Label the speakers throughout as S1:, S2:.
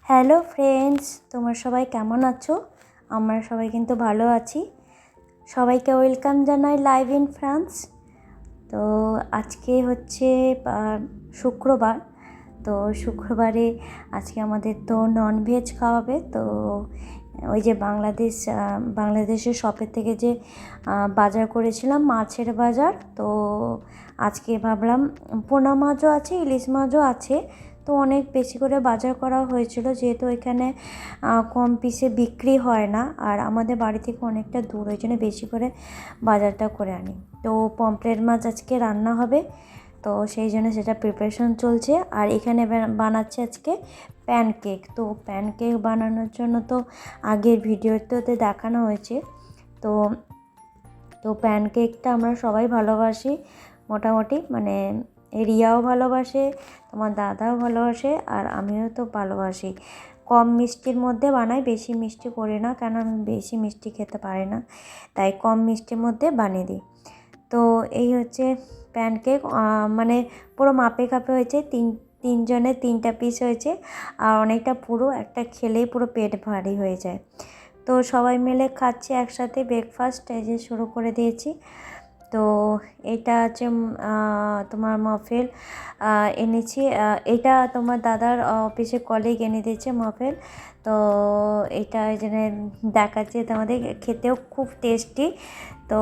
S1: Hello friends, তোমরা সবাই কেমন আছো? আমরা সবাই কিন্তু ভালো আছি। সবাইকে ওয়েলকাম জানাই লাইভ ইন ফ্রান্স। তো আজকে হচ্ছে শুক্রবার। তো শুক্রবারে আজকে আমাদের তো ননভেজ খাওয়াবে। তো ওই যে বাংলাদেশের শপের থেকে যে বাজার করেছিলাম, মাছের বাজার, তো আজকে ভাবলাম পোনা মাছও আছে, ইলিশ মাছও আছে। তো অনেক বেশি করে বাজার করা হয়েছিল, যেহেতু এখানে কম পিসে বিক্রি হয় না, আর আমাদের বাড়ি থেকে অনেকটা দূর, ওই জন্য বেশি করে বাজারটা করে আনি। তো পমফ্রেট মাছ আজকে রান্না হবে, তো সেই জন্য সেটা প্রিপারেশন চলছে। আর এখানে বানাচ্ছে আজকে প্যানকেক। তো প্যানকেক বানানোর জন্য তো আগের ভিডিওতে দেখানো হয়েছে। তো তো প্যানকেকটা আমরা সবাই ভালোবাসি মোটামুটি, মানে রিয়াও ভালোবাসে, তোমার দাদাও ভালোবাসে, আর আমিও তো ভালোবাসি। কম মিষ্টির মধ্যে বানাই, বেশি মিষ্টি করি না, কেন আমি বেশি মিষ্টি খেতে পারি না, তাই কম মিষ্টির মধ্যে বানিয়ে দিই। তো এই হচ্ছে প্যানকেক, মানে পুরো মাপে কাপে হয়েছে, তিনজনের 3টা পিস হয়েছে, আর অনেকটা পুরো একটা খেলেই পুরো পেট ভারী হয়ে যায়। তো সবাই মিলে খাচ্ছি একসাথে, ব্রেকফাস্ট এই যে শুরু করে দিয়েছি। তো এটা হচ্ছে তোমার মফেল এনেছি, এটা তোমার দাদার অফিসে কলিগ এনে দিয়েছে মফেল। তো এটা এই জন্য দেখাচ্ছে তোমাদের, খেতেও খুব টেস্টি, তো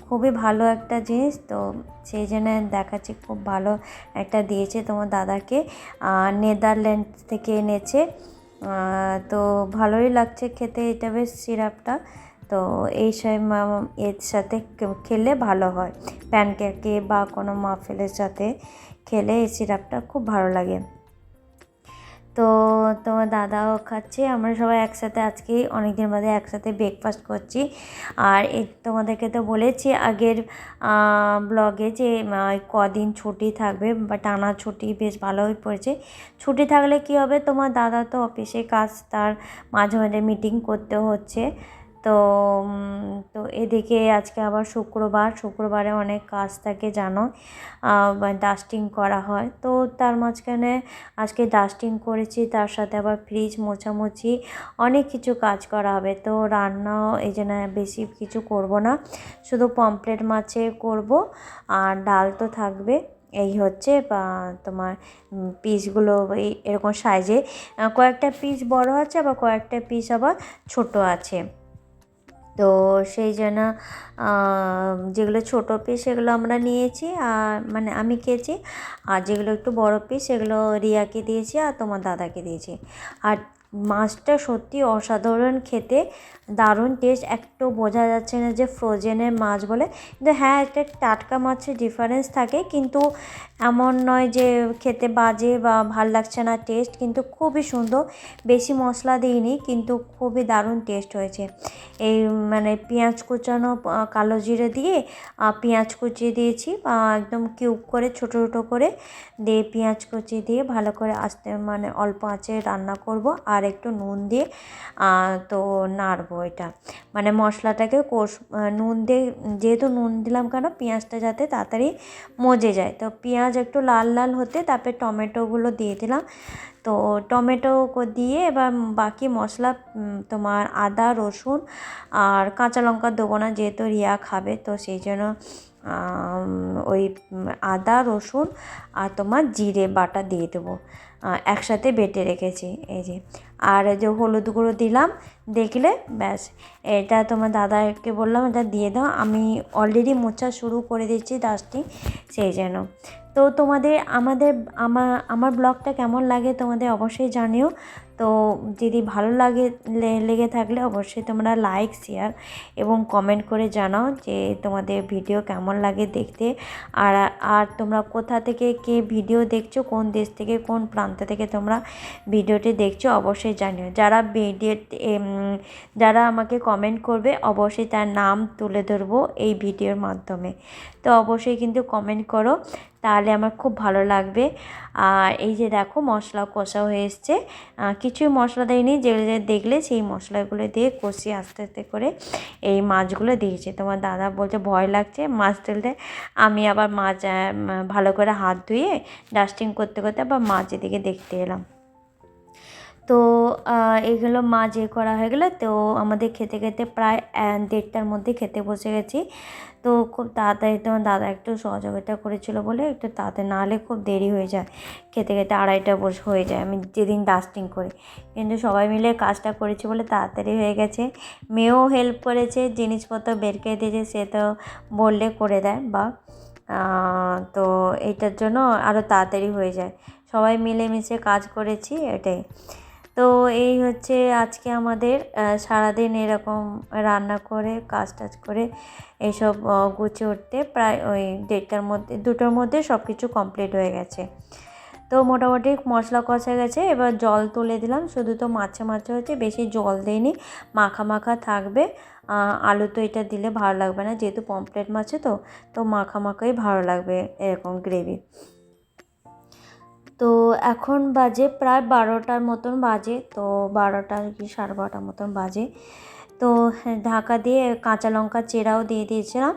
S1: খুবই ভালো একটা জিনিস। তো সেই জন্য দেখাচ্ছি, খুব ভালো একটা দিয়েছে তোমার দাদাকে, নেদারল্যান্ড থেকে এনেছে। তো ভালোই লাগছে খেতে, এটা বেশ সিরাপটা। তো এই এর সাথে খেলে ভালো হয়, প্যানকেকে বা কোনো মাফেলের সাথে খেলে এই সিরাপটা খুব ভালো লাগে। তো তোমার দাদাও খাচ্ছে, আমরা সবাই একসাথে আজকে অনেকদিন বাদে একসাথে ব্রেকফাস্ট করছি। আর তোমাদেরকে তো বলেছি আগের ব্লগে যে কদিন ছুটি থাকবে, বা টানা ছুটি বেশ ভালোই পড়েছে। ছুটি থাকলে কি হবে, তোমার দাদা তো অফিসে কাজ, তার মাঝে মাঝে মিটিং করতে হচ্ছে। তো তো এদিকে আজকে আবার শুক্রবারে অনেক কাজ থাকে জানো, ডাস্টিং করা হয়। তো তার মাঝখানে আজকে ডাস্টিং করেছি, তার সাথে আবার ফ্রিজ মোছামুছি, অনেক কিছু কাজ করা হবে। তো রান্নাও এই জন্য বেশি কিছু করব না, শুধু পমফ্রেট মাছে করব, আর ডাল তো থাকবে। এই হচ্ছে তোমার পিসগুলো এরকম সাইজে, কয়েকটা পিস বড় আছে, আবার কয়েকটা পিস আবার ছোট আছে। তো সেই জন্য যেগুলো ছোটো পিস সেগুলো আমরা নিয়েছি, আর মানে আমি খেয়েছি, আর যেগুলো একটু বড় পিস সেগুলো রিয়াকে দিয়েছি আর তোমার দাদাকে দিয়েছি। আর মাছটা সত্যি অসাধারণ খেতে, দারুণ টেস্ট, একটু বোঝা যাচ্ছে না যে ফ্রোজেনের মাছ বলে, কিন্তু হ্যাঁ একটা টাটকা মাছের ডিফারেন্স থাকে, কিন্তু এমন নয় যে খেতে বাজে বা ভাল লাগছে না, টেস্ট কিন্তু খুবই সুন্দর। বেশি মশলা দিইনি, কিন্তু খুবই দারুণ টেস্ট হয়েছে। এই মানে পেঁয়াজ কুচানো, কালো জিরে দিয়ে পেঁয়াজ কুচিয়ে দিয়েছি, একদম কিউব করে ছোটো ছোটো করে দিয়ে পেঁয়াজ কুচি দিয়ে ভালো করে মানে অল্প আঁচে রান্না করব, আর একটু নুন দিয়ে তো নাড়বো এটা, মানে মশলাটাকে নুন দিয়ে, যেহেতু নুন দিলাম কেন, পেঁয়াজটা যাতে তাড়াতাড়ি মজে যায়। তো পেঁয়াজ একটু লাল লাল হতে তারপরে টমেটোগুলো দিয়ে দিলাম। তো টমেটো দিয়ে এবার বাকি মশলা, তোমার আদা রসুন আর কাঁচা লঙ্কা দেবো না, যেহেতু রিয়া খাবে, তো সেই জন্য ওই আদা রসুন আর তোমার জিরে বাটা দিয়ে দেবো, একসাথে বেটে রেখেছি এই যে। আর যে হলুদ গুঁড়ো দিলাম, দেখলে ব্যাস। এটা তোমার দাদাকে বললাম এটা দিয়ে দাও, আমি অলরেডি মোছা শুরু করে দিচ্ছি ডাস্টিং, সেই জন্য। তো তোমাদের আমার ব্লগটা কেমন লাগে তোমাদের অবশ্যই জানিও। তো যদি ভালো লেগে থাকলে অবশ্যই তোমরা লাইক শেয়ার এবং কমেন্ট করে জানাও যে তোমাদের ভিডিও কেমন লাগে দেখতে। আর আর তোমরা কোথা থেকে কে ভিডিও দেখছো, কোন দেশ থেকে, কোন প্রান্ত থেকে তোমরা ভিডিওটি দেখছো অবশ্যই জানিও। যারা আমাকে কমেন্ট করবে অবশ্যই তার নাম তুলে ধরবো এই ভিডিওর মাধ্যমে। তো অবশ্যই কিন্তু কমেন্ট করো, তাহলে আমার খুব ভালো লাগবে। আর এই যে দেখো মশলা কষা হয়ে এসছে, কিছুই মশলা দেয়নি, যেগুলো দেখলে সেই মশলাগুলো দিয়ে কষিয়ে আস্তে আস্তে করে এই মাছগুলো দিয়েছে। তোমার দাদা বলছে ভয় লাগছে মাছ তুলতে, আমি আবার মাছ ভালো করে হাত ধুয়ে ডাস্টিং করতে করতে আবার মাছ এদিকে দেখতে এলাম। তো এইগুলো মাঝে করা হয়ে গেলে তো আমাদের খেতে খেতে প্রায় 1:30টার মধ্যে খেতে বসে গেছি। তো খুব তাড়াতাড়ি তোমার দাদা একটু সহযোগিতা করেছিল বলে একটু তাড়াতাড়ি, নাহলে খুব দেরি হয়ে যায়, খেতে খেতে 2:30টা হয়ে যায় আমি যেদিন ডাস্টিং করি। কিন্তু সবাই মিলে কাজটা করেছি বলে তাড়াতাড়ি হয়ে গেছে। মেয়েও হেল্প করেছে, জিনিসপত্র বের করে দিয়েছে, সে তো বললে করে দেয় বা তো এইটার জন্য আরও তাড়াতাড়ি হয়ে যায়, সবাই মিলেমিশে কাজ করেছি এটাই। তো এই হচ্ছে আজকে আমাদের সারাদিন এরকম রান্না করে কাজ টাজ করে এইসব গুছিয়ে উঠতে প্রায় ওই 1:30টার মধ্যে 2টোর মধ্যে সব কিছু কমপ্লিট হয়ে গেছে। তো মোটামুটি মশলা কষা গেছে, এবার জল তুলে দিলাম। শুধু তো মাছে হচ্ছে, বেশি জল দিইনি, মাখা মাখা থাকবে। আলু তো এটা দিলে ভালো লাগবে না, যেহেতু পমফ্রেট মাছে তো মাখা মাখাই ভালো লাগবে এরকম গ্রেভি। তো এখন বাজে প্রায় 12টার মতন বাজে, তো 12টা কি 12:30টার মতন বাজে। তো ঢাকা দিয়ে কাঁচা লঙ্কা চেরাও দিয়ে দিয়েছিলাম,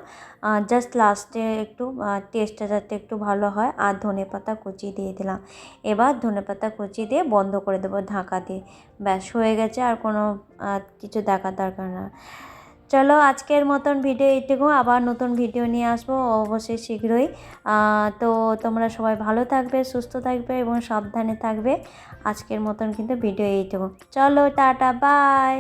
S1: জাস্ট লাস্টে একটু টেস্টটা যাতে একটু ভালো হয়, আর ধনেপাতা কুচি দিয়ে দিলাম। এবার ধনেপাতা কুচি দিয়ে বন্ধ করে দেবো ঢাকা দিয়ে, ব্যাস হয়ে গেছে, আর কোনো কিছু দেখার দরকার না। চলো আজকের মতন ভিডিও এইটুকু, আবার নতুন ভিডিও নিয়ে আসবো অবশ্যই শীঘ্রই। তো তোমরা সবাই ভালো থাকবে, সুস্থ থাকবে এবং সাবধানে থাকবে। আজকের মতন কিন্তু ভিডিও এইটুকু, চলো টাটা বাই।